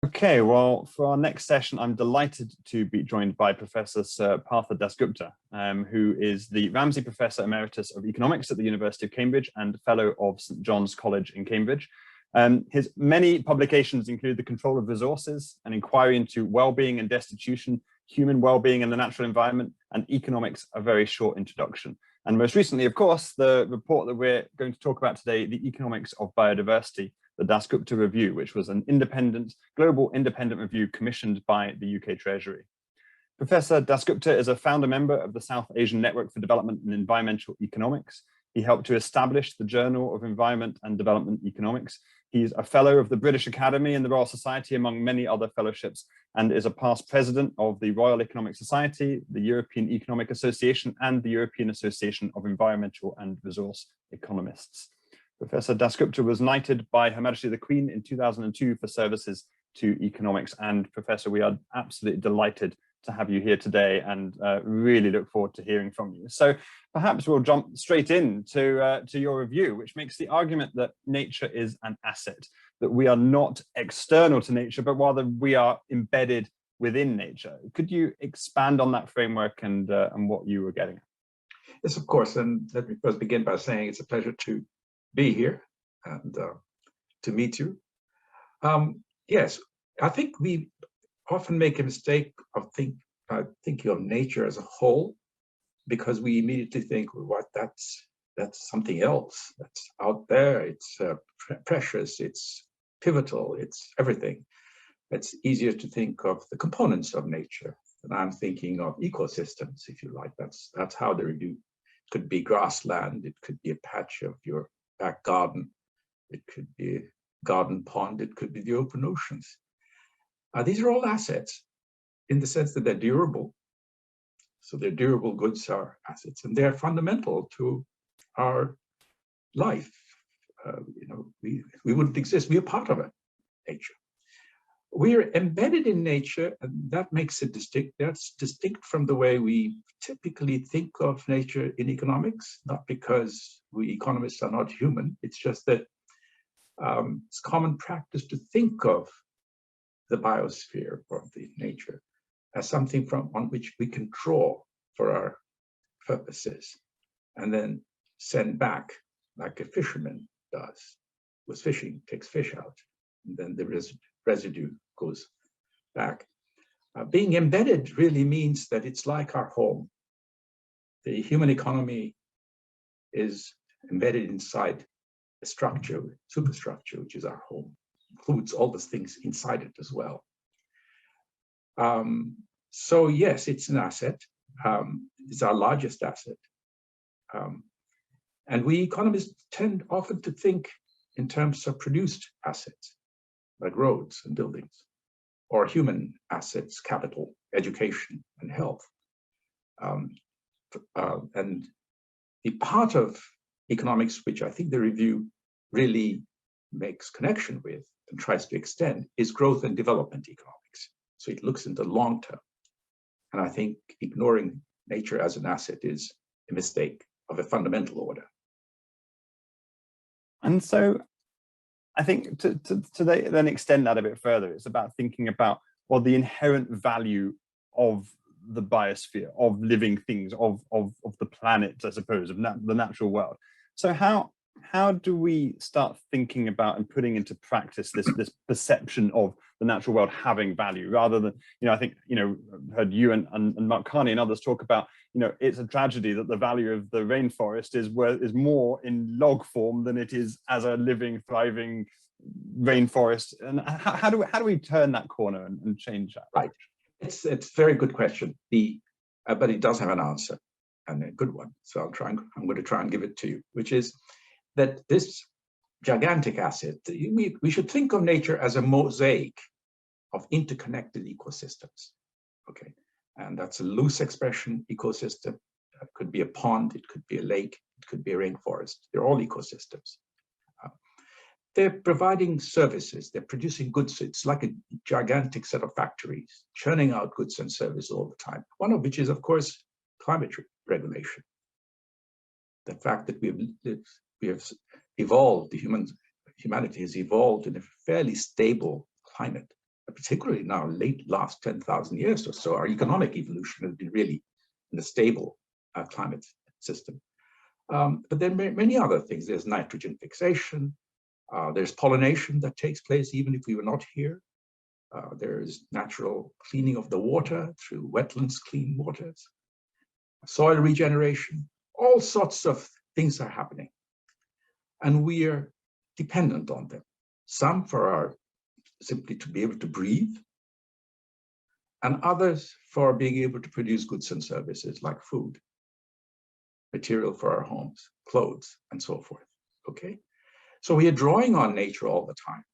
Okay, well, for our next session, I'm delighted to be joined by Professor Sir Professor Dasgupta, who is the Ramsay Professor Emeritus of Economics at the University of Cambridge and Fellow of St John's College in Cambridge. His many publications include The Control of Resources, an inquiry into well-being and destitution, human well-being and the natural environment, and economics, a very short introduction. And most recently, of course, the report that we're going to talk about today, The Economics of Biodiversity, the Dasgupta Review, which was an global independent review commissioned by the UK Treasury. Professor Dasgupta is a founder member of the South Asian Network for Development and Environmental Economics. He helped to establish the Journal of Environment and Development Economics. He's a fellow of the British Academy and the Royal Society, among many other fellowships, and is a past president of the Royal Economic Society, the European Economic Association, and the European Association of Environmental and Resource Economists. Professor Dasgupta was knighted by Her Majesty the Queen in 2002 for services to economics. And Professor, we are absolutely delighted to have you here today and really look forward to hearing from you. So perhaps we'll jump straight in to your review, which makes the argument that nature is an asset, that we are not external to nature, but rather we are embedded within nature. Could you expand on that framework and what you were getting at? Yes, of course. And let me first begin by saying it's a pleasure to be here and to meet you. Yes, I think we often make a mistake of thinking of nature as a whole, because we immediately think, well, what, that's something else that's out there. It's precious, it's pivotal, it's everything. It's easier to think of the components of nature, and I'm thinking of ecosystems, if you like. That's how they review. It could be grassland, it could be a patch of your back garden, it could be a garden pond, it could be the open oceans. These are all assets in the sense that they're durable. So they're durable goods are assets, and they're fundamental to our life. We wouldn't exist. We are part of it, nature. We are embedded in nature, and that makes it distinct. That's distinct from the way we typically think of nature in economics, not because we economists are not human. It's just that it's common practice to think of the biosphere or the nature as something on which we can draw for our purposes and then send back, like a fisherman does with fishing, takes fish out, and then the residue goes back. Being embedded really means that it's like our home. The human economy is embedded inside a structure, superstructure, which is our home. Includes all those things inside it as well. So yes, it's an asset. It's our largest asset. And we economists tend often to think in terms of produced assets, like roads and buildings, or human assets, capital, education, and health. And the part of economics, which I think the review really makes connection with and tries to extend, is growth and development economics. So it looks in the long term. And I think ignoring nature as an asset is a mistake of a fundamental order. And so I think to then extend that a bit further, it's about thinking about, well, the inherent value of the biosphere, of living things, of the planet, I suppose, of the natural world. So how do we start thinking about and putting into practice this perception of the natural world having value, rather than, I think, heard you and Mark Carney and others talk about, it's a tragedy that the value of the rainforest is more in log form than it is as a living, thriving rainforest. And how do we turn that corner and change that? Right. It's a very good question. But it does have an answer, and a good one. So I'm going to try and give it to you, which is that this gigantic asset, we should think of nature as a mosaic of interconnected ecosystems. Okay, and that's a loose expression, ecosystem. It could be a pond, it could be a lake, it could be a rainforest. They're all ecosystems. They're providing services, they're producing goods. It's like a gigantic set of factories churning out goods and services all the time. One of which is, of course, climate regulation. The fact that we have evolved, humanity has evolved in a fairly stable climate particularly now, last 10,000 years or so, our economic evolution has been really in a stable climate system. But then many other things. There's nitrogen fixation. There's pollination that takes place even if we were not here. There's natural cleaning of the water through wetlands, clean waters, soil regeneration. All sorts of things are happening. And we are dependent on them. Some for our simply to be able to breathe, and others for being able to produce goods and services like food, material for our homes, clothes, and so forth. Okay? So we are drawing on nature all the time.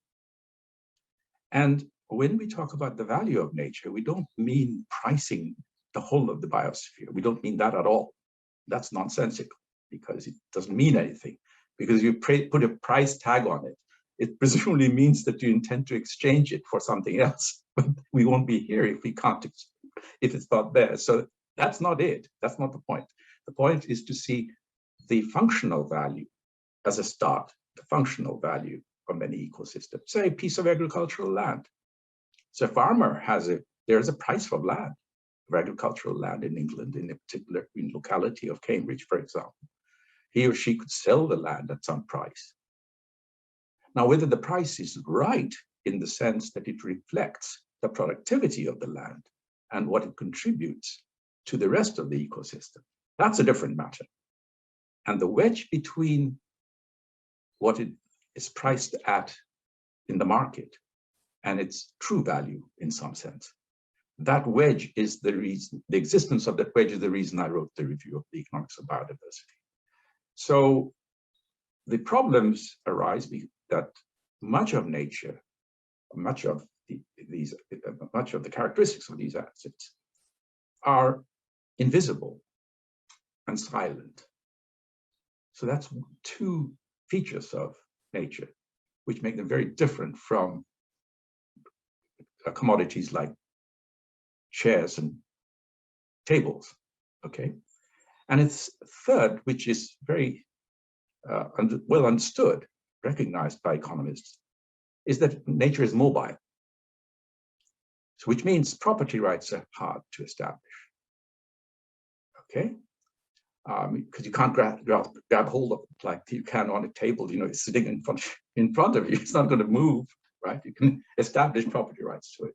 And when we talk about the value of nature, we don't mean pricing the whole of the biosphere. We don't mean that at all. That's nonsensical because it doesn't mean anything. Because you put a price tag on it, it presumably means that you intend to exchange it for something else. But we won't be here if we can't, if it's not there. So that's not it. That's not the point. The point is to see the functional value as a start, the functional value of any ecosystem. Say a piece of agricultural land. So a farmer there's a price for land, for agricultural land in England, in a particular locality of Cambridge, for example. He or she could sell the land at some price. Now, whether the price is right in the sense that it reflects the productivity of the land and what it contributes to the rest of the ecosystem, that's a different matter. And the wedge between what it is priced at in the market and its true value in some sense, that wedge is the reason, the existence of that wedge is the reason I wrote the review of the economics of biodiversity. So the problems arise that much of nature, much of the characteristics of these assets are invisible and silent. So that's two features of nature which make them very different from commodities like chairs and tables, okay? And it's third, which is very well understood, recognized by economists, is that nature is mobile. So which means property rights are hard to establish, okay? Because you can't grab hold of it like you can on a table, you know, it's sitting in front of you, it's not going to move, right? You can establish property rights to it.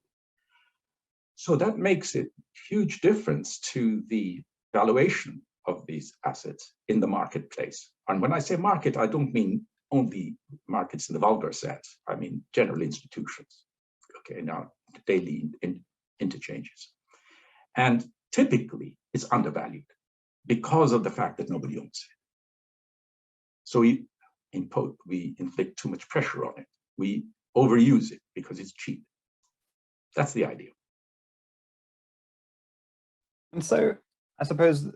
So that makes it huge difference to the valuation of these assets in the marketplace. And when I say market, I don't mean only markets in the vulgar sense. I mean general institutions, okay, now daily interchanges. And typically it's undervalued because of the fact that nobody owns it. So we inflict too much pressure on it. We overuse it because it's cheap. That's the idea. And so I suppose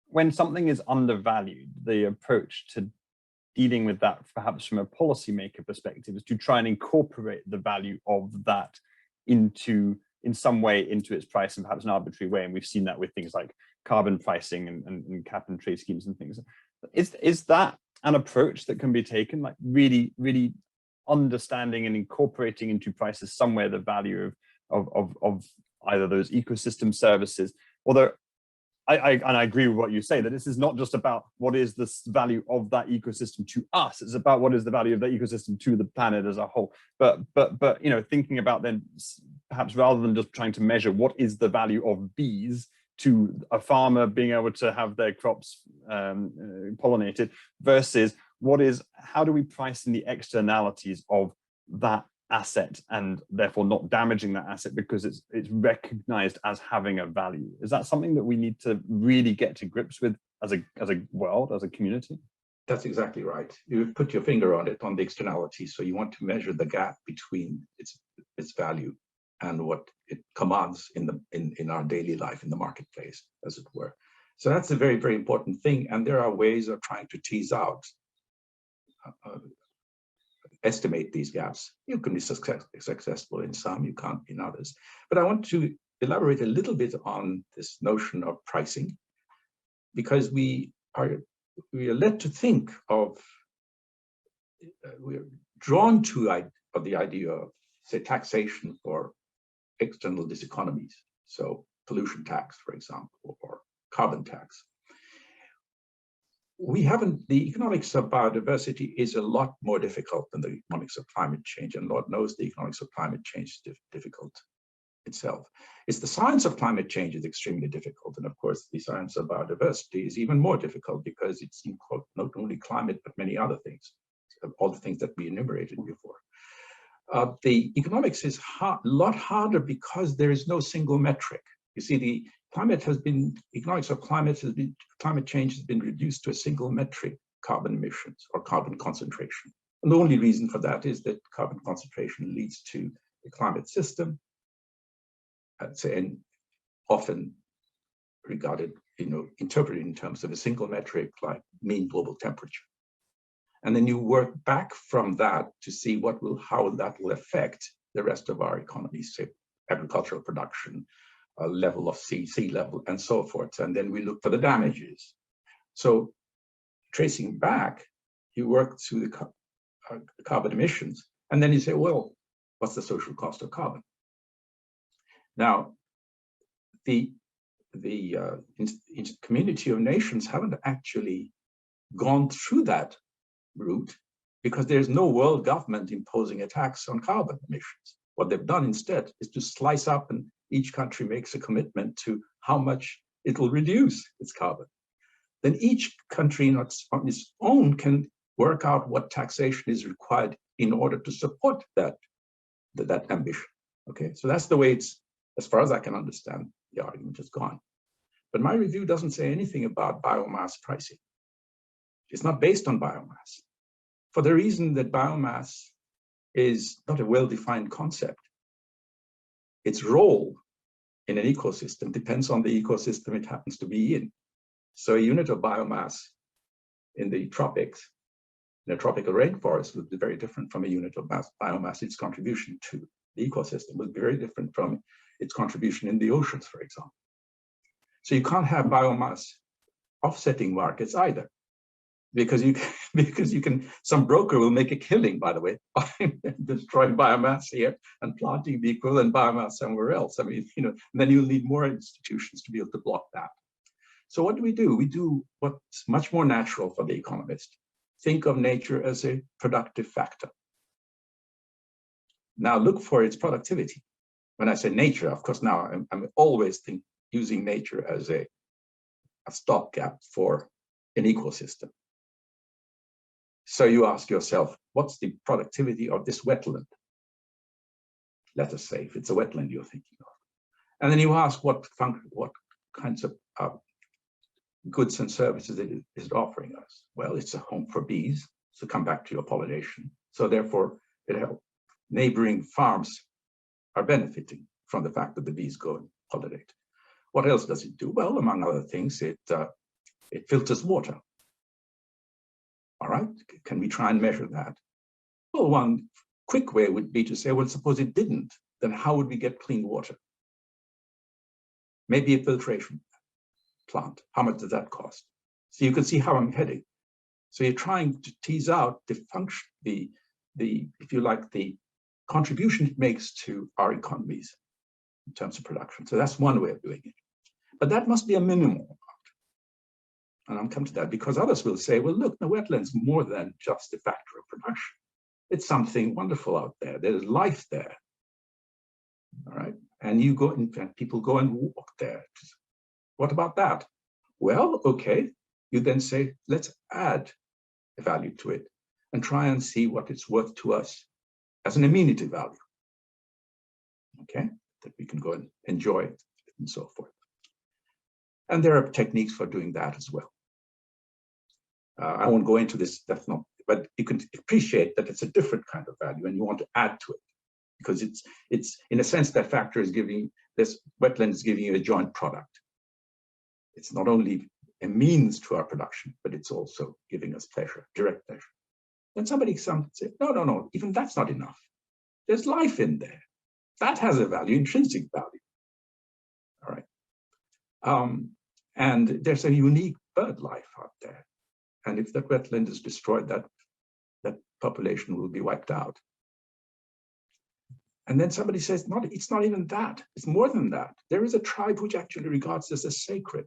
when something is undervalued, the approach to dealing with that, perhaps from a policymaker perspective, is to try and incorporate the value of that in some way into its price, and perhaps an arbitrary way. And we've seen that with things like carbon pricing and cap and trade schemes and things. Is that an approach that can be taken, like really, really understanding and incorporating into prices somewhere the value of either those ecosystem services? Although I agree with what you say, that this is not just about what is the value of that ecosystem to us, it's about what is the value of that ecosystem to the planet as a whole. But you know, thinking about then perhaps rather than just trying to measure what is the value of bees to a farmer being able to have their crops pollinated versus how do we price in the externalities of that asset and therefore not damaging that asset because it's recognized as having a value? Is that something that we need to really get to grips with as a world, as a community? That's exactly right. You put your finger on it, on the externality. So you want to measure the gap between its value and what it commands in our daily life, in the marketplace, as it were. So that's a very, very important thing. And there are ways of trying to tease out, estimate these gaps. You can be successful in some, you can't in others. But I want to elaborate a little bit on this notion of pricing, because we are led to think of, we're drawn to the idea of, say, taxation for external diseconomies. So pollution tax, for example, or carbon tax. The economics of biodiversity is a lot more difficult than the economics of climate change, and Lord knows the economics of climate change is difficult itself. It's the science of climate change is extremely difficult, and of course the science of biodiversity is even more difficult because it's not only climate but many other things, all the things that we enumerated before. The economics is a lot harder because there is no single metric. You see, the economics of climate change has been reduced to a single metric: carbon emissions or carbon concentration. And the only reason for that is that carbon concentration leads to a climate system, I'd say, and often regarded, interpreted in terms of a single metric like mean global temperature. And then you work back from that to see how that will affect the rest of our economy, say agricultural production, level of sea level, and so forth. And then we look for the damages. So tracing back, you work through the carbon emissions, and then you say, well, what's the social cost of carbon? Now, the community of nations haven't actually gone through that route because there's no world government imposing a tax on carbon emissions. What they've done instead is to slice up, and each country makes a commitment to how much it will reduce its carbon. Then each country on its own can work out what taxation is required in order to support that ambition. Okay, so that's the way it's, as far as I can understand, the argument has gone. But my review doesn't say anything about biomass pricing. It's not based on biomass, for the reason that biomass is not a well-defined concept. Its role in an ecosystem depends on the ecosystem it happens to be in. So a unit of biomass in the tropics, in a tropical rainforest, would be very different from a unit of biomass. Its contribution to the ecosystem would be very different from its contribution in the oceans, for example. So you can't have biomass offsetting markets either, because some broker will make a killing, by the way, by destroying biomass here and planting the equivalent biomass somewhere else. I mean, then you'll need more institutions to be able to block that. So what do? We do what's much more natural for the economist. Think of nature as a productive factor. Now look for its productivity. When I say nature, of course, now I'm always using nature as a stopgap for an ecosystem. So you ask yourself, what's the productivity of this wetland? Let us say, if it's a wetland you're thinking of. And then you ask what kinds of goods and services is it offering us? Well, it's a home for bees, so come back to your pollination. So therefore, it helps. Neighboring farms are benefiting from the fact that the bees go and pollinate. What else does it do? Well, among other things, it filters water. All right, can we try and measure that? Well, one quick way would be to say, well, suppose it didn't, then how would we get clean water? Maybe a filtration plant. How much does that cost? So you can see how I'm heading. So you're trying to tease out the function, if you like, the contribution it makes to our economies in terms of production. So that's one way of doing it. But that must be a minimal amount. And I'll come to that because others will say, well, look, the wetlands more than just a factor of production. It's something wonderful out there. There's life there. All right. And you go, in fact, people go and walk there. What about that? Well, okay. You then say, let's add a value to it and try and see what it's worth to us as an amenity value. Okay, that we can go and enjoy it and so forth. And there are techniques for doing that as well. I won't go into this, that's not, but you can appreciate that it's a different kind of value and you want to add to it because it's in a sense that factor is giving, this wetland is giving you a joint product. It's not only a means to our production, but it's also giving us pleasure, direct pleasure. Then somebody say, no, even that's not enough. There's life in there. That has a value, intrinsic value. All right. And there's a unique bird life out there. And if that wetland is destroyed, that population will be wiped out. And then somebody says, it's not even that. It's more than that. There is a tribe which actually regards this as sacred.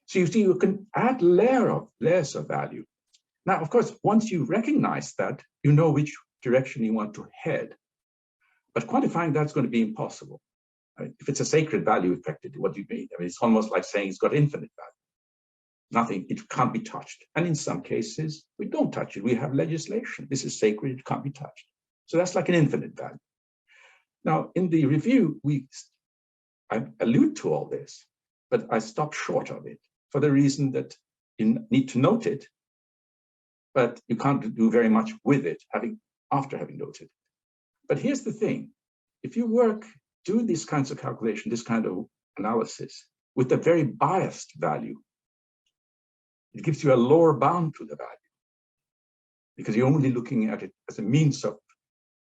So you see, you can add layers of value. Now, of course, once you recognize that, you know which direction you want to head. But quantifying that's going to be impossible. Right? If it's a sacred value, effectively, what do you mean? I mean, it's almost like saying it's got infinite value. Nothing, it can't be touched. And in some cases, we don't touch it. We have legislation. This is sacred, it can't be touched. So that's like an infinite value. Now, in the review, I allude to all this, but I stop short of it for the reason that you need to note it, but you can't do very much with it after having noted it. But here's the thing. If you do these kinds of calculation, this kind of analysis with a very biased value, it gives you a lower bound to the value because you're only looking at it as a means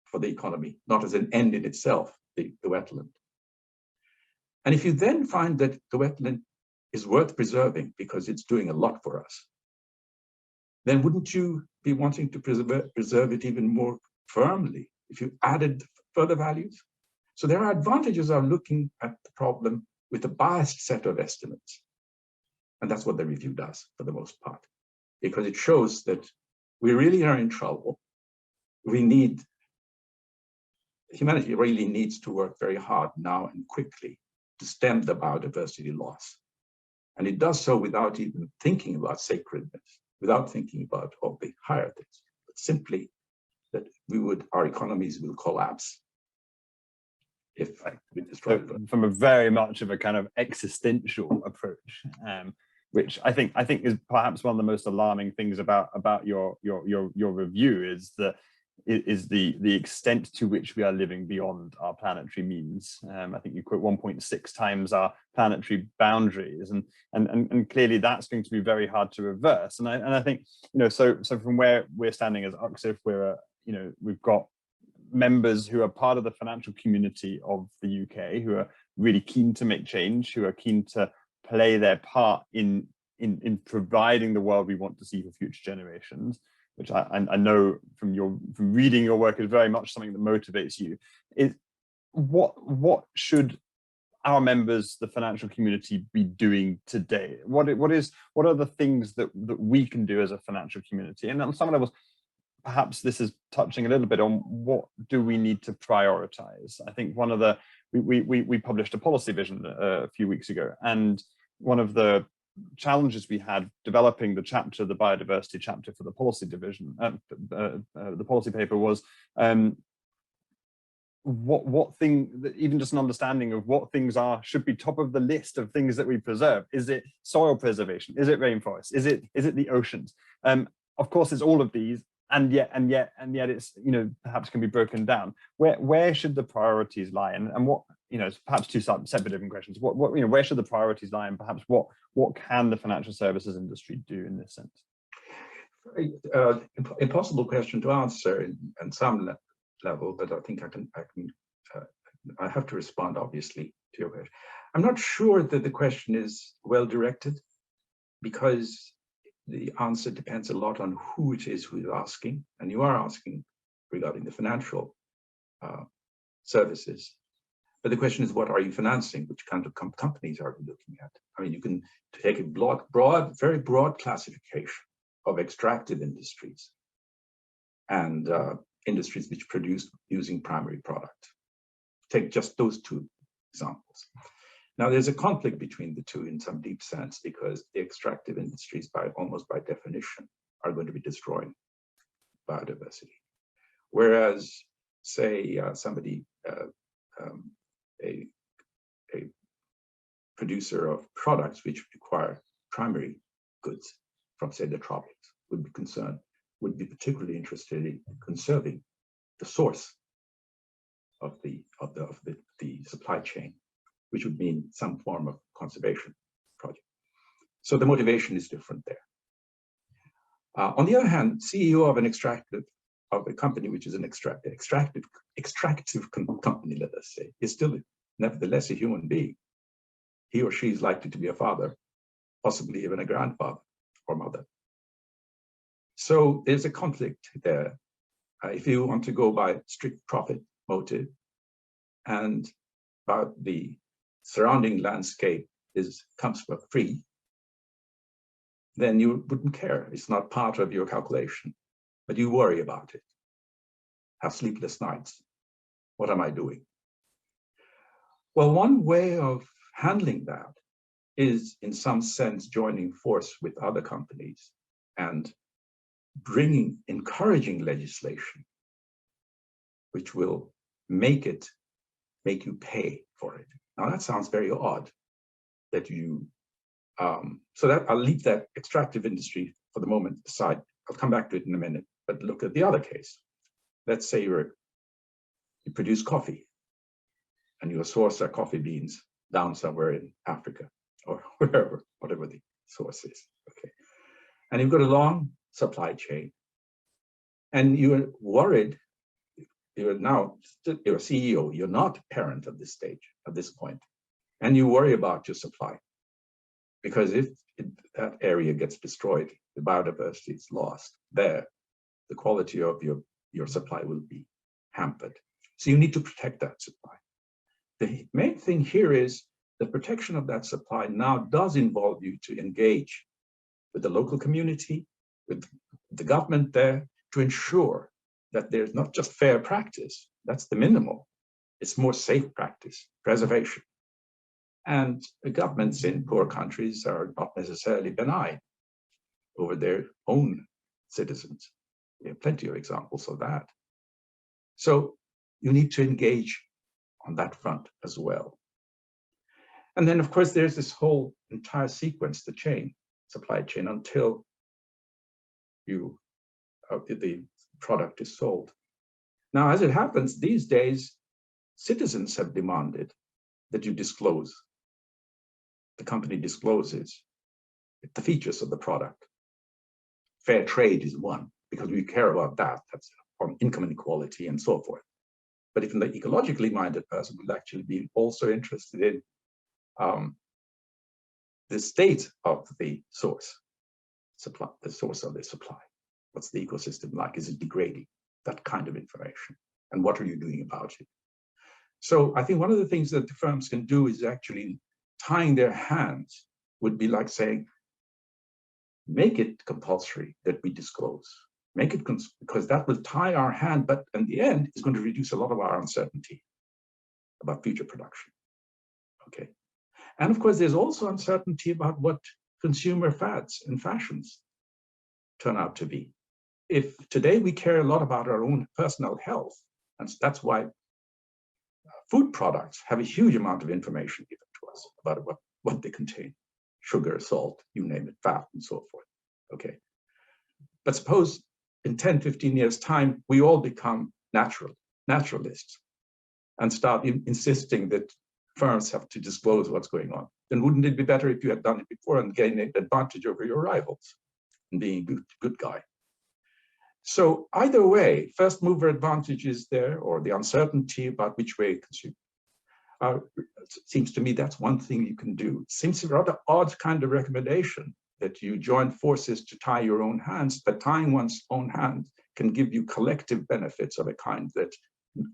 for the economy, not as an end in itself, the wetland. And if you then find that the wetland is worth preserving because it's doing a lot for us, then wouldn't you be wanting to preserve it even more firmly if you added further values? So there are advantages of looking at the problem with a biased set of estimates. And that's what the review does for the most part, because it shows that we really are in trouble. Humanity really needs to work very hard now and quickly to stem the biodiversity loss. And it does so without even thinking about sacredness, without thinking about all the higher things, but simply that our economies will collapse if we destroy it. From a very much of a kind of existential approach, which I think is perhaps one of the most alarming things about your review is the extent to which we are living beyond our planetary means. I think you quote 1.6 times our planetary boundaries, and clearly that's going to be very hard to reverse. And I think, so from where we're standing as UKSIF, we've got members who are part of the financial community of the UK who are really keen to make change, who are keen to play their part in providing the world we want to see for future generations, which I know from reading your work is very much something that motivates you. Is what should our members, the financial community, be doing today? What are the things that we can do as a financial community? And on some levels, perhaps this is touching a little bit on what do we need to prioritize. I think we published a policy vision a few weeks ago, and one of the challenges we had developing the biodiversity chapter for the policy division, the policy paper, was even just an understanding of what things should be top of the list of things that we preserve. Is it soil preservation? Is it rainforests? Is it the oceans? Of course, it's all of these. And yet it's, perhaps can be broken down. Where should the priorities lie, and what, perhaps two separate different questions. Where should the priorities lie, and perhaps what can the financial services industry do in this sense? Very impossible question to answer in some level, but I think I have to respond obviously to your question. I'm not sure that the question is well directed, because the answer depends a lot on who it is who is asking, and you are asking regarding the financial services. But the question is, what are you financing? Which kind of companies are you looking at? I mean, you can take a very broad classification of extractive industries and industries which produce using primary product. Take just those two examples. Now, there's a conflict between the two in some deep sense, because the extractive industries, almost by definition, are going to be destroying biodiversity. Whereas, say, a producer of products which require primary goods from, say, the tropics would be particularly interested in conserving the source of the supply chain, which would mean some form of conservation project. So the motivation is different there. On the other hand, CEO of a company which is an extractive company, let us say, is still nevertheless a human being. He or she is likely to be a father, possibly even a grandfather or mother. So there's a conflict there. if you want to go by strict profit motive and about the surrounding landscape comes for free, then you wouldn't care. It's not part of your calculation, but you worry about it. Have sleepless nights. What am I doing? Well, one way of handling that is, in some sense, joining force with other companies and encouraging legislation, which will make you pay for it. Now that sounds very odd that you, so that I'll leave that extractive industry for the moment aside. I'll come back to it in a minute, but look at the other case. Let's say you produce coffee and you source our coffee beans down somewhere in Africa or wherever, whatever the source is, okay? And you've got a long supply chain and you're worried. You're a CEO, you're not a parent at this stage, at this point, and you worry about your supply. Because if that area gets destroyed, the biodiversity is lost, the quality of your supply will be hampered. So you need to protect that supply. The main thing here is the protection of that supply now does involve you to engage with the local community, with the government there, to ensure that there's not just fair practice, that's the minimal, it's more safe practice, preservation. And the governments in poor countries are not necessarily benign over their own citizens. We have plenty of examples of that. So you need to engage on that front as well. And then, of course, there's this whole entire sequence, the supply chain, until the product is sold. Now, as it happens, these days, citizens have demanded that you disclose, the company discloses the features of the product. Fair trade is one, because we care about that. That's on income inequality and so forth. But even the ecologically minded person will actually be also interested in the state of the source of the supply. What's the ecosystem like? Is it degrading? That kind of information. And what are you doing about it? So I think one of the things that the firms can do is actually tying their hands would be like saying, make it compulsory that we disclose. Make it, because that will tie our hand, but in the end, it's going to reduce a lot of our uncertainty about future production. Okay. And of course, there's also uncertainty about what consumer fads and fashions turn out to be. If today we care a lot about our own personal health, and that's why food products have a huge amount of information given to us about what they contain. Sugar, salt, you name it, fat, and so forth. Okay. But suppose in 10, 15 years' time, we all become naturalists and start insisting that firms have to disclose what's going on. Then wouldn't it be better if you had done it before and gained an advantage over your rivals and being a good guy? So either way, first mover advantage is there, or the uncertainty about which way consume. It seems to me that's one thing you can do. It seems a rather odd kind of recommendation that you join forces to tie your own hands, but tying one's own hands can give you collective benefits of a kind that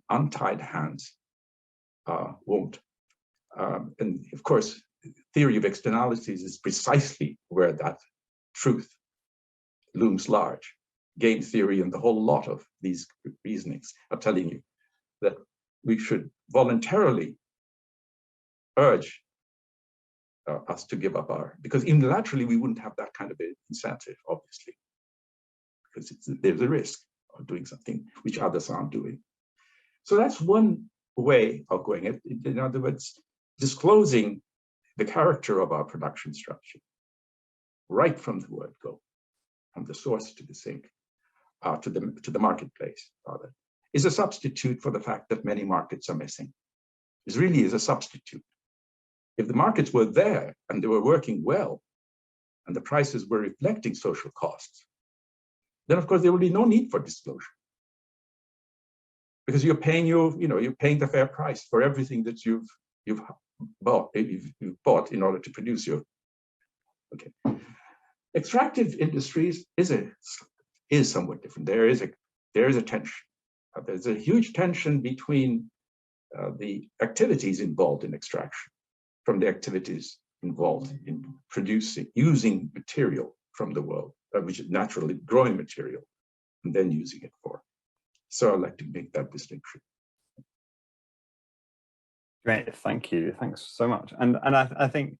untied hands won't. And of course, theory of externalities is precisely where that truth looms large. Game theory and the whole lot of these reasonings are telling you that we should voluntarily urge us to give up because unilaterally we wouldn't have that kind of incentive, obviously, because there's a risk of doing something which others aren't doing. So that's one way of going it. In other words, disclosing the character of our production structure right from the word go, from the source to the sink, to the marketplace, rather, is a substitute for the fact that many markets are missing. It really is a substitute. If the markets were there and they were working well, and the prices were reflecting social costs, then of course there would be no need for disclosure, because you're paying you're paying the fair price for everything that you've bought in order to produce your. Okay, extractive industries is somewhat different. There is there is a tension. There's a huge tension between the activities involved in extraction from the activities involved in producing, using material from the world, which is naturally growing material, and then using it for. So I'd like to make that distinction. Great, thank you. Thanks so much. And I think,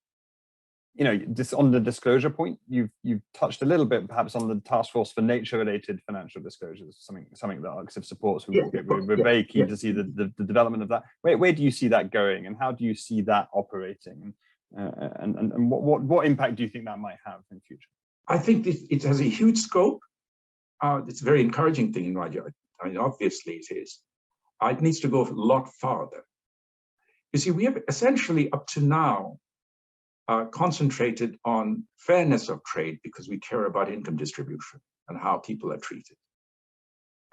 you know, just on the disclosure point, you've touched a little bit perhaps on the task force for nature-related financial disclosures, something that UKSIF supports. We're very keen to see the development of that. Where do you see that going, and how do you see that operating, and what impact do you think that might have in the future? I think it has a huge scope. It's a very encouraging thing in my judgment. I mean, obviously it is. It needs to go a lot farther. You see, we have essentially up to now concentrated on fairness of trade because we care about income distribution and how people are treated.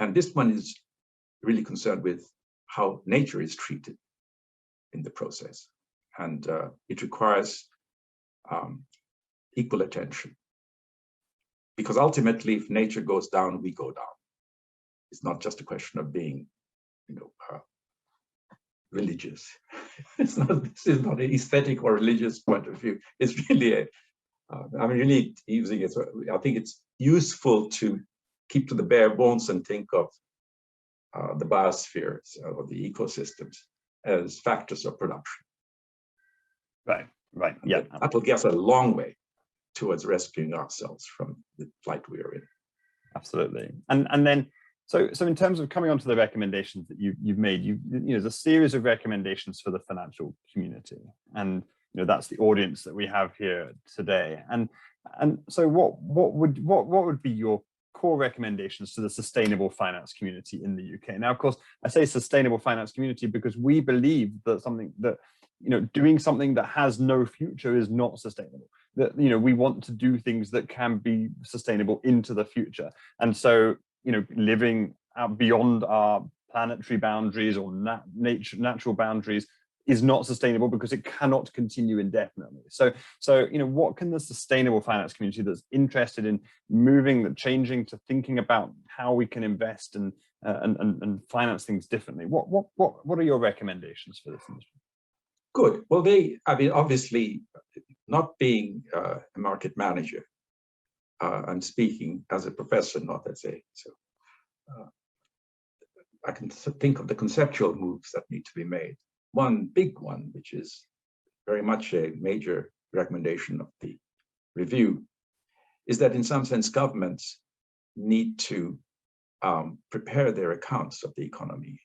And this one is really concerned with how nature is treated in the process. And it requires equal attention. Because ultimately, if nature goes down, we go down. It's not just a question of being, you know, religious. This is not an aesthetic or religious point of view. It's really I'm really using it. I think it's useful to keep to the bare bones and think of the biospheres or the ecosystems as factors of production. Right, yeah. That will get us a long way towards rescuing ourselves from the plight we are in. Absolutely. And then, so in terms of coming on to the recommendations that you've made, there's a series of recommendations for the financial community, and that's the audience that we have here today. And so what would be your core recommendations to the sustainable finance community in the UK? Now, of course, I say sustainable finance community because we believe that doing something that has no future is not sustainable. That we want to do things that can be sustainable into the future, and so living out beyond our planetary boundaries or natural boundaries is not sustainable because it cannot continue indefinitely. So what can the sustainable finance community that's interested in changing to thinking about how we can invest and finance things differently, what are your recommendations for this industry? Good. Well, obviously, not being a market manager, I'm speaking as a professor, not as a, so I can think of the conceptual moves that need to be made. One big one, which is very much a major recommendation of the review, is that in some sense governments need to prepare their accounts of the economy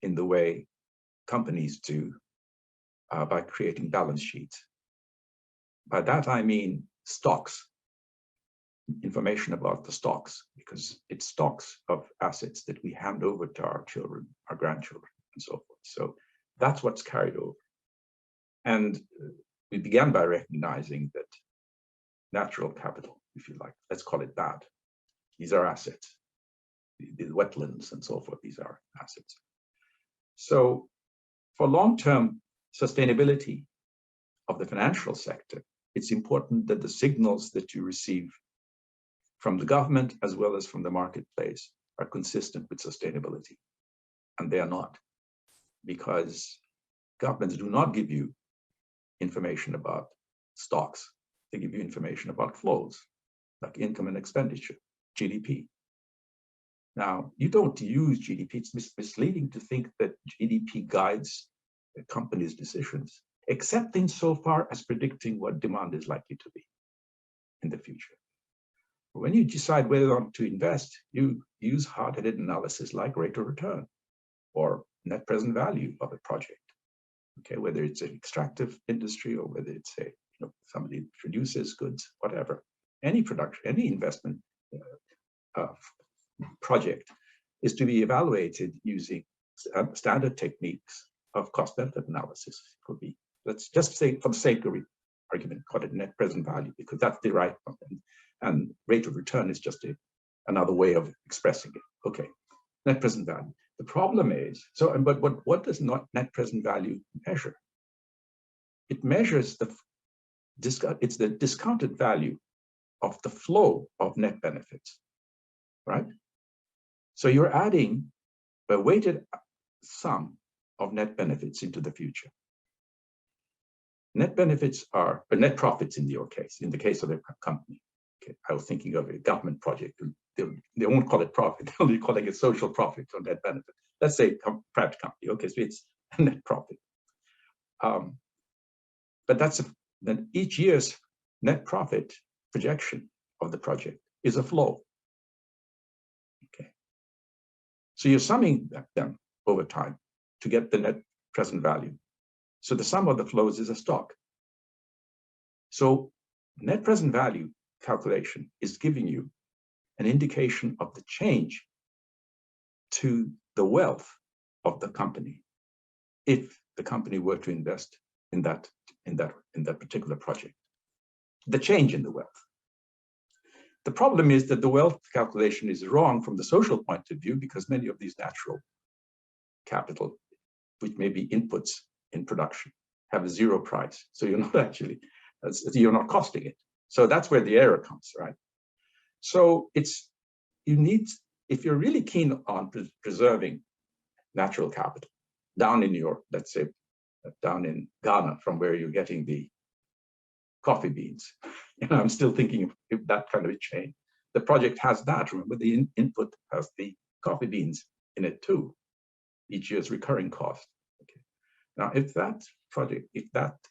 in the way companies do by creating balance sheets. By that I mean stocks, information about the stocks, because it's stocks of assets that we hand over to our children, our grandchildren, and so forth. So that's what's carried over. And we began by recognizing that natural capital, if you like, let's call it that, these are assets. The wetlands and so forth, these are assets. So for long-term sustainability of the financial sector, it's important that the signals that you receive from the government as well as from the marketplace are consistent with sustainability. And they are not, because governments do not give you information about stocks. They give you information about flows, like income and expenditure, GDP. Now, you don't use GDP. It's misleading to think that GDP guides a company's decisions, except insofar as predicting what demand is likely to be in the future. When you decide whether or not to invest, you use hard-headed analysis like rate of return or net present value of a project. Okay, whether it's an extractive industry or whether it's a somebody produces goods, whatever. Any production, any investment project is to be evaluated using standard techniques of cost-benefit analysis. It could be, let's just say, for the sake of argument, call it net present value, because that's the right one. And rate of return is just another way of expressing it. Okay, net present value. The problem is, but what does net present value measure? It measures it's the discounted value of the flow of net benefits, right? So you're adding a weighted sum of net benefits into the future. Net benefits are, or net profits in your case, in the case of the company. Okay, I was thinking of a government project. They won't call it profit, they'll be calling it social profit or net benefit. Let's say private company, okay, so it's a net profit. But then each year's net profit projection of the project is a flow. Okay, so you're summing them over time to get the net present value. So the sum of the flows is a stock. So net present value calculation is giving you an indication of the change to the wealth of the company if the company were to invest in that particular project. The change in the wealth. The problem is that the wealth calculation is wrong from the social point of view because many of these natural capital, which may be inputs in production, have a zero price. So you're not actually, you're not costing it. So that's where the error comes, right? So you need, if you're really keen on preserving natural capital down in your, let's say, down in Ghana, from where you're getting the coffee beans. I'm still thinking of that kind of a chain. The project has that. Remember, the input has the coffee beans in it too, each year's recurring cost. Okay. Now, if that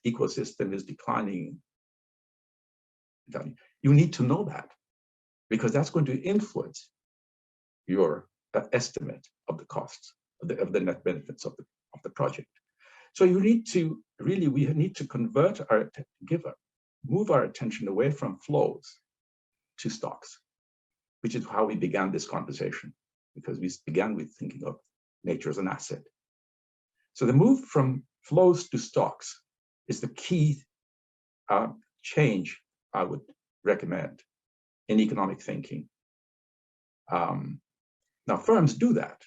ecosystem is declining, you need to know that, because that's going to influence your estimate of the costs of the net benefits of the project. So you need to really, we need to convert move our attention away from flows to stocks, which is how we began this conversation, because we began with thinking of nature as an asset. So the move from flows to stocks is the key change I would recommend in economic thinking. Now, firms do that.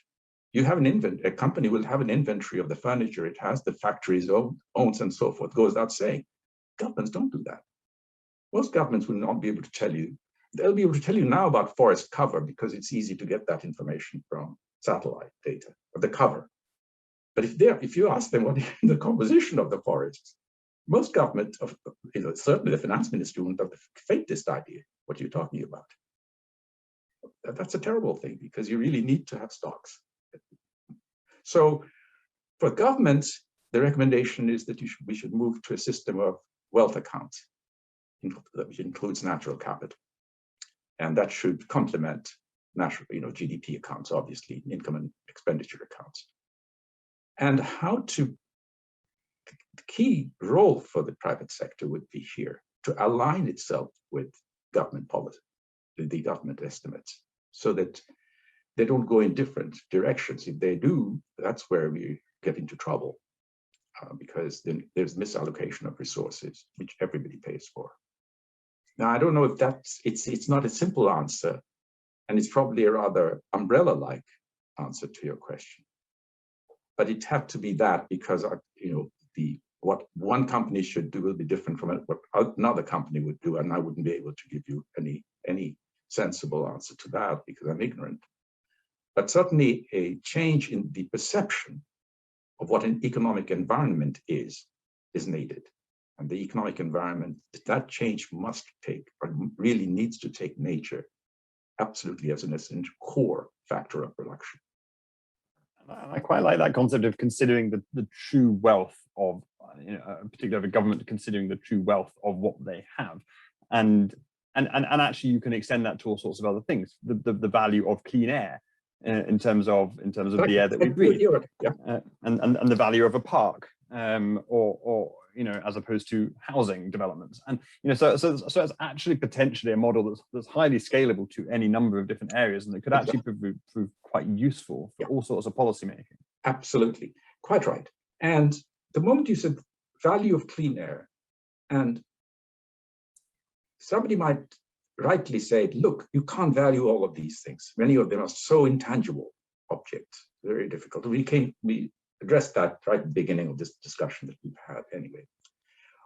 You have a company will have an inventory of the furniture it has, the factories owns, and so forth. Goes without saying. Governments don't do that. Most governments will not be able to tell you. They'll be able to tell you now about forest cover because it's easy to get that information from satellite data of the cover. But if you ask them what is the composition of the forests, most government, certainly the finance ministry, wouldn't have the faintest idea what you're talking about. That's a terrible thing because you really need to have stocks. So for governments, the recommendation is that we should move to a system of wealth accounts, which includes natural capital. And that should complement natural, GDP accounts, obviously, income and expenditure accounts. And the key role for the private sector would be here to align itself with government policy, the government estimates, so that they don't go in different directions. If they do, that's where we get into trouble, because then there's misallocation of resources, which everybody pays for. Now, I don't know if it's not a simple answer, and it's probably a rather umbrella-like answer to your question. But it had to be that because, what one company should do will be different from what another company would do, and I wouldn't be able to give you any sensible answer to that because I'm ignorant. But certainly a change in the perception of what an economic environment is needed. And the economic environment, that change must take, or really needs to take nature absolutely as an essential core factor of production. I quite like that concept of considering the true wealth of, particularly a government considering the true wealth of what they have, and actually you can extend that to all sorts of other things. The value of clean air in terms of the air that we breathe, and the value of a park, or as opposed to housing developments, and so it's actually potentially a model that's highly scalable to any number of different areas, and it could actually prove quite useful for all sorts of policy making. Absolutely, quite right. And the moment you said value of clean air, and somebody might rightly say, look, you can't value all of these things. Many of them are so intangible objects, very difficult. We addressed that right at the beginning of this discussion that we've had anyway.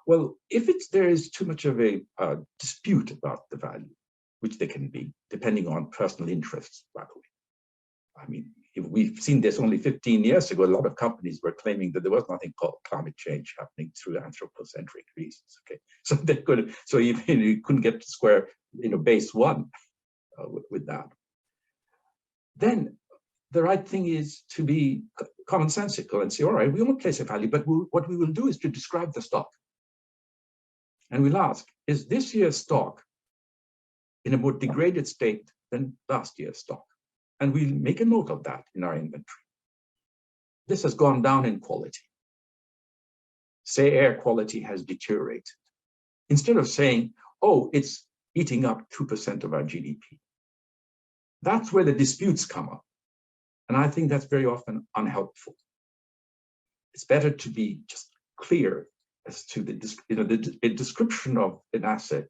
Well, if there is too much of a dispute about the value, which there can be, depending on personal interests, by the way, I mean, if we've seen this only 15 years ago, a lot of companies were claiming that there was nothing called climate change happening through anthropocentric reasons. Okay, so they could, so even you couldn't get to square, base one with that. Then the right thing is to be commonsensical and say, all right, we won't place a value, but what we will do is to describe the stock. And we'll ask, is this year's stock in a more degraded state than last year's stock? And we'll make a note of that in our inventory. This has gone down in quality. Say air quality has deteriorated. Instead of saying, oh, it's eating up 2% of our GDP. That's where the disputes come up. And I think that's very often unhelpful. It's better to be just clear as to the description of an asset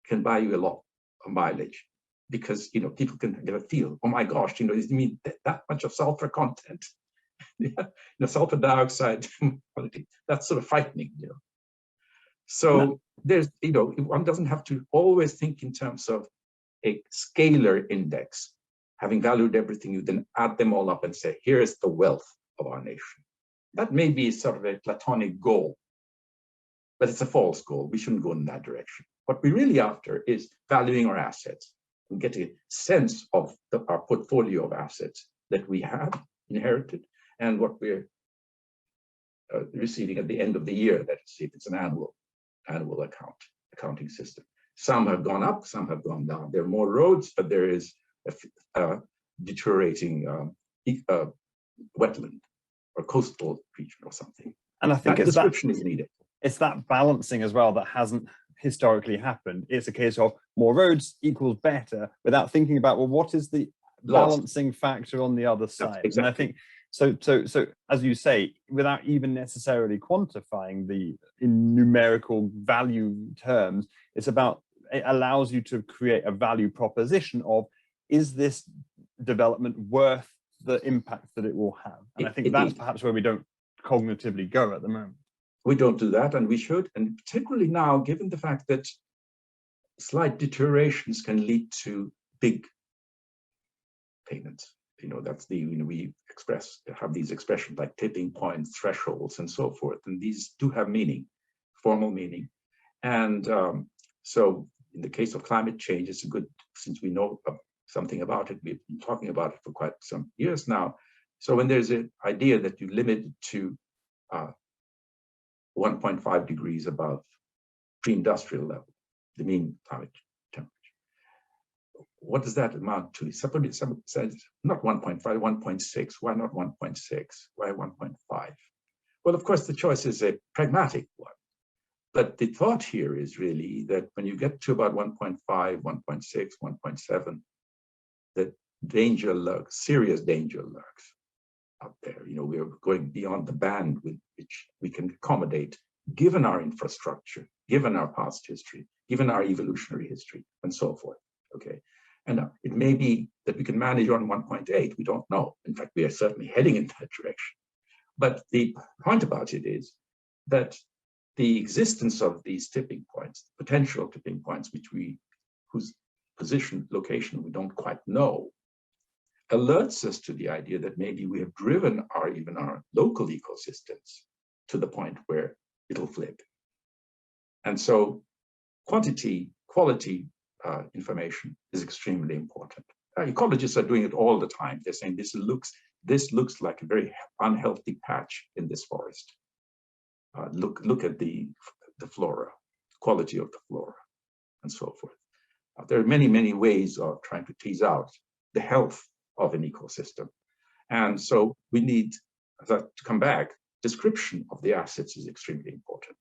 can buy you a lot of mileage, because people can get a feel. Oh my gosh, you mean that much of sulfur content? Sulfur dioxide quality. That's sort of frightening. So there's one doesn't have to always think in terms of a scalar index. Having valued everything, you then add them all up and say, here's the wealth of our nation. That may be sort of a platonic goal, but it's a false goal. We shouldn't go in that direction. What we're really after is valuing our assets and get a sense of our portfolio of assets that we have inherited and what we're receiving at the end of the year. Let's see if it's an annual accounting system. Some have gone up, some have gone down. There are more roads, but there is a deteriorating wetland or coastal region or something. And I think that description is needed. It's that balancing as well that hasn't historically happened. It's a case of more roads equals better without thinking about, well, what is the balancing factor on the other side? Exactly. And I think so as you say, without even necessarily quantifying in numerical value terms, it's about, it allows you to create a value proposition of, is this development worth the impact that it will have? And I think that's perhaps where we don't cognitively go at the moment. We don't do that, and we should, and particularly now, given the fact that slight deteriorations can lead to big payments. That's we have these expressions like tipping points, thresholds, and so forth, and these do have meaning, formal meaning. And so in the case of climate change, it's a good, since we know something about it, we've been talking about it for quite some years now. So when there's an idea that you limit it to 1.5 degrees above pre-industrial level, the mean climate temperature, what does that amount to? Somebody says not 1.5, 1.6. Why not 1.6? Why 1.5? Well, of course, the choice is a pragmatic one. But the thought here is really that when you get to about 1.5, 1.6, 1.7, that danger lurks, serious danger lurks out there. We're going beyond the band with which we can accommodate, given our infrastructure, given our past history, given our evolutionary history, and so forth. Okay, and it may be that we can manage on 1.8. We don't know. In fact, we are certainly heading in that direction. But the point about it is that the existence of these tipping points, potential tipping points, whose position, location we don't quite know, alerts us to the idea that maybe we have driven even our local ecosystems to the point where it'll flip. And so quality information is extremely important. Ecologists are doing it all the time. They're saying this looks like a very unhealthy patch in this forest. Look at the flora, quality of the flora, and so forth. There are many, many ways of trying to tease out the health of an ecosystem. And so we need, to come back, description of the assets is extremely important.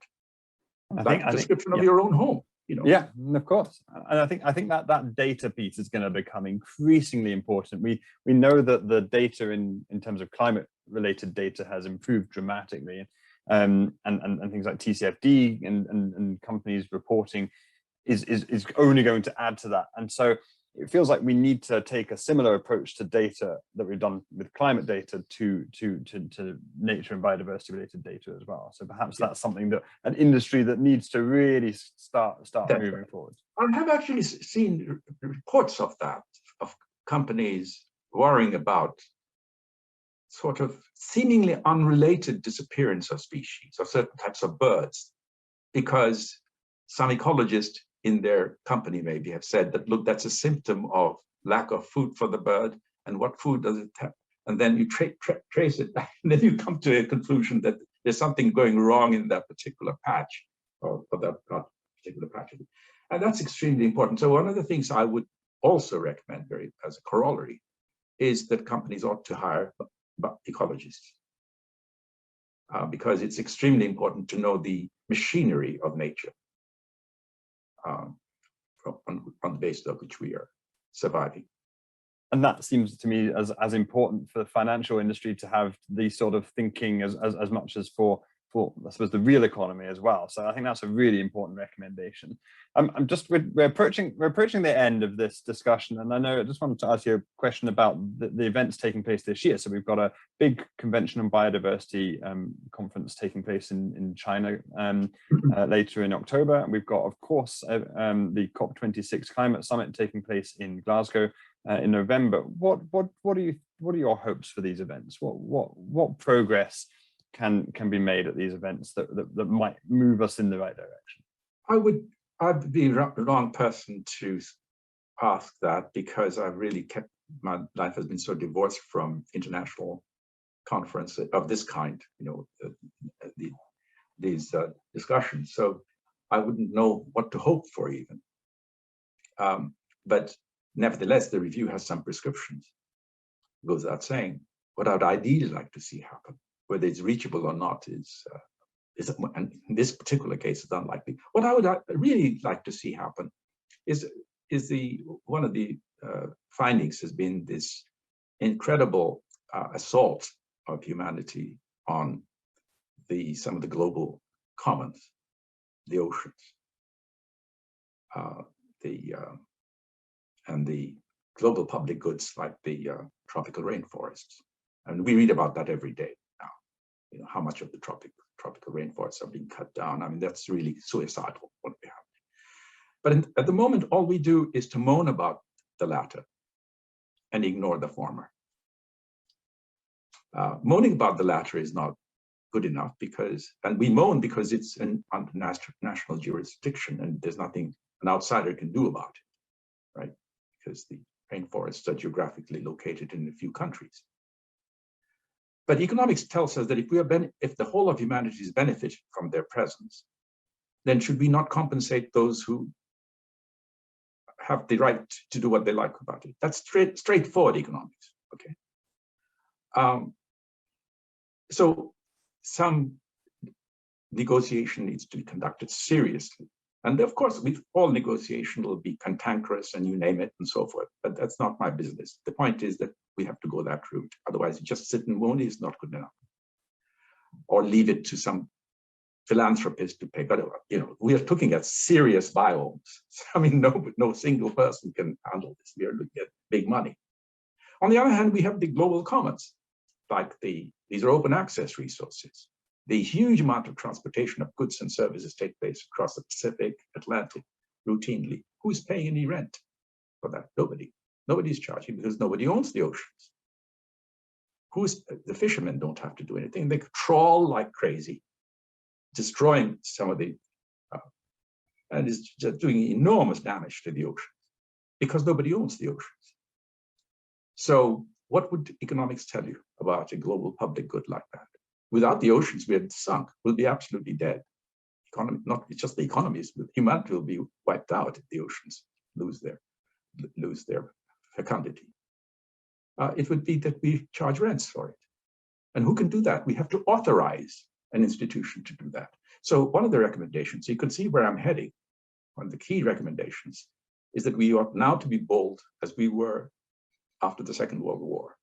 Description of your own home. Yeah, of course. And I think that data piece is going to become increasingly important. We know that the data in terms of climate related data has improved dramatically, and things like TCFD and companies reporting is only going to add to that. And so it feels like we need to take a similar approach to data that we've done with climate data to nature and biodiversity related data as well. So perhaps that's something that an industry that needs to really start moving forward. I have actually seen reports of that, of companies worrying about sort of seemingly unrelated disappearance of species, of certain types of birds, because some ecologists in their company maybe have said that, look, that's a symptom of lack of food for the bird, and what food does it have? And then you trace it, and then you come to a conclusion that there's something going wrong in that particular patch, or that particular patch. And that's extremely important. So one of the things I would also recommend, as a corollary, is that companies ought to hire ecologists, because it's extremely important to know the machinery of nature, on the basis of which we are surviving. And that seems to me as important for the financial industry to have these sort of thinking as much as for I suppose the real economy as well. So I think that's a really important recommendation. We're approaching the end of this discussion, and I just wanted to ask you a question about the events taking place this year. So we've got a big convention on biodiversity conference taking place in China later in October. And we've got, of course, the COP26 climate summit taking place in Glasgow in November. What are your hopes for these events? What progress can be made at these events that might move us in the right direction? I'd be the wrong person to ask that, because I've really kept, my life has been so divorced from international conferences of this kind, these discussions. So I wouldn't know what to hope for even. But nevertheless, the review has some prescriptions. It goes without saying. What I'd ideally like to see happen, whether it's reachable or not, and in this particular case, it's unlikely. What I would really like to see happen is one of the findings has been this incredible assault of humanity on some of the global commons, the oceans, and the global public goods like the tropical rainforests. And we read about that every day now. How much of the tropical rainforests are being cut down. I mean, that's really suicidal what we have. But at the moment, all we do is to moan about the latter and ignore the former. Moaning about the latter is not good enough, and we moan because it's under national jurisdiction, and there's nothing an outsider can do about it, right? Because the rainforests are geographically located in a few countries. But economics tells us that if the whole of humanity is benefiting from their presence, then should we not compensate those who have the right to do what they like about it? That's straightforward economics, okay? So some negotiation needs to be conducted seriously. And of course, all negotiation will be cantankerous and you name it and so forth, but that's not my business. The point is that we have to go that route. Otherwise, just sit and moan is not good enough. Or leave it to some philanthropist to pay. But we are looking at serious biomes. I mean, no single person can handle this. We are looking at big money. On the other hand, we have the global commons, like these are open access resources. The huge amount of transportation of goods and services take place across the Pacific, Atlantic, routinely. Who's paying any rent for that? Nobody. Nobody's charging because nobody owns the oceans. The fishermen don't have to do anything. They trawl like crazy, destroying some of and it's just doing enormous damage to the oceans because nobody owns the oceans. So what would economics tell you about a global public good like that? Without the oceans, we are sunk. We'll be absolutely dead. Not just the economies, but humanity will be wiped out if the oceans lose their fecundity. It would be that we charge rents for it. And who can do that? We have to authorize an institution to do that. So one of the recommendations, you can see where I'm heading, one of the key recommendations is that we ought now to be bold as we were after the Second World War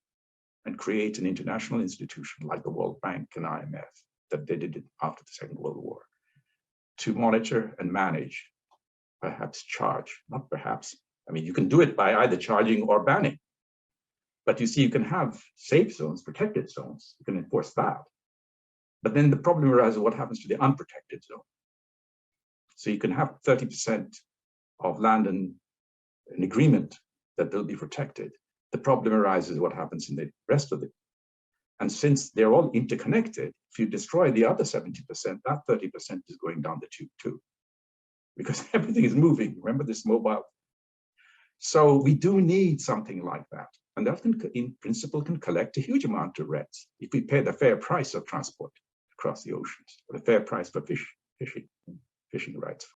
and create an international institution like the World Bank and IMF that they did it after the Second World War to monitor and manage, perhaps charge, not perhaps. I mean, you can do it by either charging or banning. But you see, you can have safe zones, protected zones. You can enforce that. But then the problem arises, what happens to the unprotected zone? So you can have 30% of land and an agreement that they'll be protected. the problem arises what happens in the rest of it. And since they're all interconnected, if you destroy the other 70%, that 30% is going down the tube too, because everything is moving. Remember this mobile. So we do need something like that. And that can, in principle, can collect a huge amount of rents if we pay the fair price of transport across the oceans, or the fair price for fishing rights.